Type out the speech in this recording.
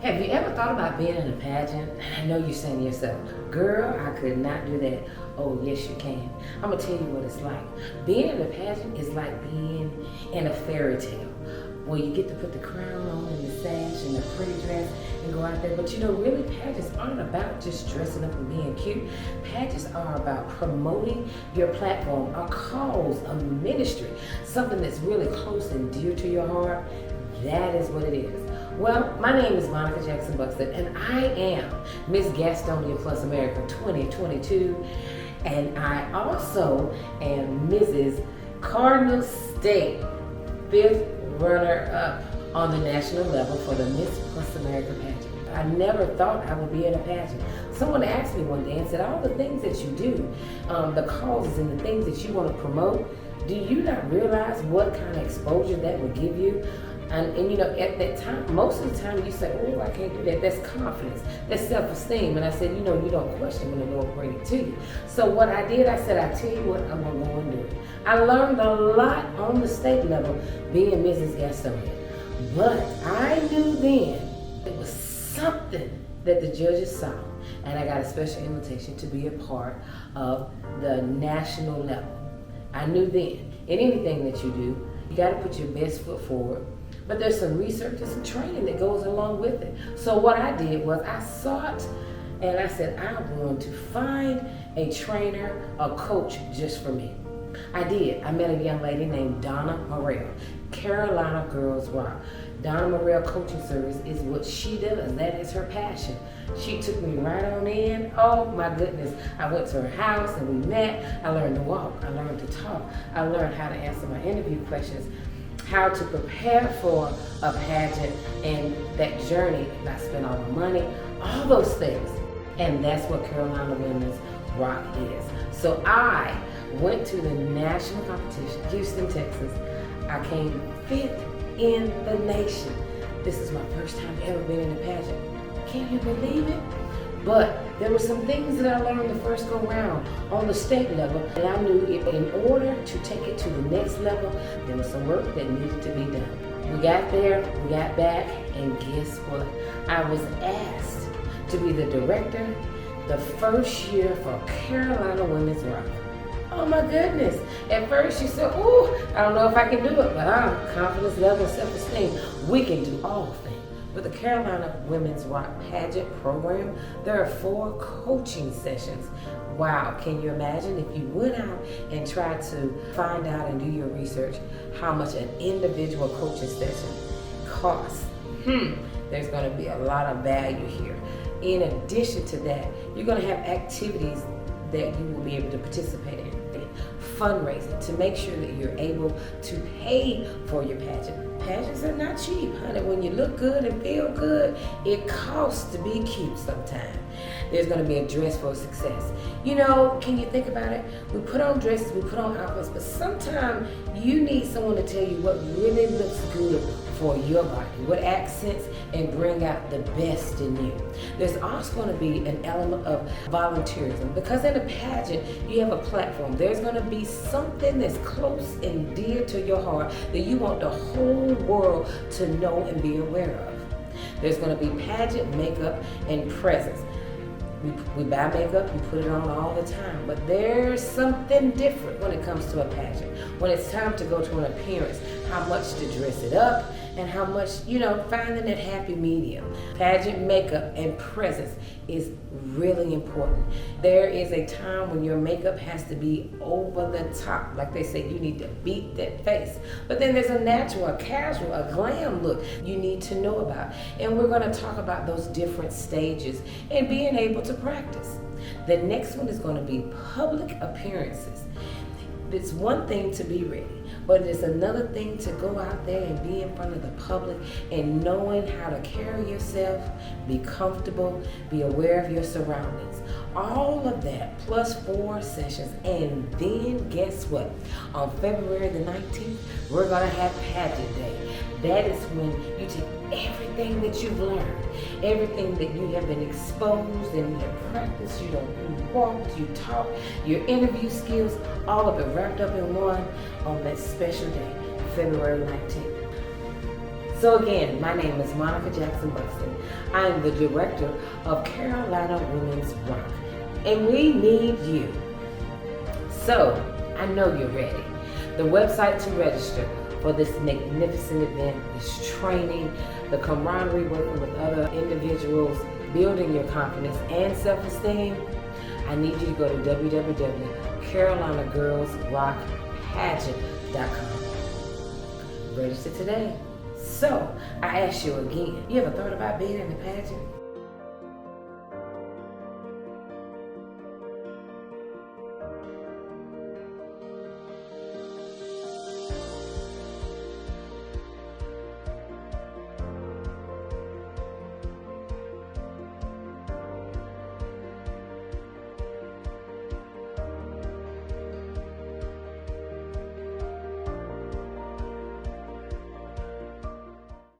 Have you ever thought about being in a pageant? I know you're saying to yourself, girl, I could not do that. Oh, yes, you can. I'm going to tell you what it's like. Being in a pageant is like being in a fairy tale, where you get to put the crown on and the sash and the pretty dress and go out there. But you know, really, pageants aren't about just dressing up and being cute. Pageants are about promoting your platform, a cause, a ministry, something that's really close and dear to your heart. That is what it is. Well, my name is Jackson-Buxton, and I am Miss Gastonia Plus America 2022, and I also am Mrs. Cardinal State, 5th runner-up on the national level for the Miss Plus America pageant. I never thought I would be in a pageant. Someone asked me one day and said, all the things that you do, the causes and the things that you want to promote, do you not realize what kind of exposure that would give you? And you know, at that time, most of the time you say, oh, I can't do that. That's confidence. That's self-esteem. And I said, you know, you don't question when the Lord brings it to you. So what I did, I said, I tell you what, I'm going to go and do it. I learned a lot on the state level being Mrs. Gastonia. But I knew then it was something that the judges saw. And I got a special invitation to be a part of the national level. I knew then, in anything that you do, you got to put your best foot forward. But there's some research and some training that goes along with it. So what I did was I sought and I said, I'm going to find a trainer, a coach just for me. I did. I met a young lady named Donna Morrell, Carolina Girls Rock. Donna Morrell Coaching Service is what she does. That is her passion. She took me right on in. Oh my goodness. I went to her house and we met. I learned to walk. I learned to talk. I learned how to answer my interview questions, how to prepare for a pageant and that journey. I spent all the money, all those things. And that's what Carolina Women's Rock is. So I went to the national competition, Houston, Texas. I came 5th in the nation. This is my first time ever being in a pageant. Can you believe it? But there were some things that I learned the first go round on the state level, and I knew in order to take it to the next level, there was some work that needed to be done. We got there, we got back, and guess what? I was asked to be the director the first year for Carolina Women's Rock. Oh my goodness. At first she said, oh, I don't know if I can do it, but I'm confidence level, self-esteem. We can do all things. With the Carolina Women's Rock Pageant program, there are 4 coaching sessions. Wow, can you imagine if you went out and tried to find out and do your research how much an individual coaching session costs? There's going to be a lot of value here. In addition to that, you're going to have activities that you will be able to participate in. Fundraising to make sure that you're able to pay for your pageant. Pageants are not cheap, honey. When you look good and feel good, it costs to be cute sometimes. There's going to be a dress for success. You know, can you think about it? We put on dresses, we put on outfits, but sometimes you need someone to tell you what really looks good for your body, what accents and bring out the best in you. There's also going to be an element of volunteerism, because in a pageant, you have a platform. There's going to be something that's close and dear to your heart that you want the whole world to know and be aware of. There's going to be pageant makeup and presence. We buy makeup, we put it on all the time, but there's something different when it comes to a pageant. When it's time to go to an appearance, how much to dress it up and how much, you know, finding that happy medium. Pageant makeup and presence is really important. There is a time when your makeup has to be over the top. Like they say, you need to beat that face. But then there's a natural, a casual, a glam look you need to know about. And we're going to talk about those different stages and being able to practice. The next one is going to be public appearances. It's one thing to be ready, but it's another thing to go out there and be in front of the public and knowing how to carry yourself, be comfortable, be aware of your surroundings. All of that plus 4 sessions, and then guess what? On February the 19th, we're going to have Pageant Day. That is when you take everything that you've learned, everything that you have been exposed and you have practiced, you walked, you talked, your interview skills, all of it wrapped up in one on that special day, February 19th. So again, my name is Monica Jackson-Buxton. I am the director of Carolina Women's Rock, and we need you. So, I know you're ready. The website to register for this magnificent event, this training, the camaraderie working with other individuals, building your confidence and self-esteem, I need you to go to www.carolinagirlsrockpageant.com. Register today. So, I ask you again, you ever thought about being in a pageant?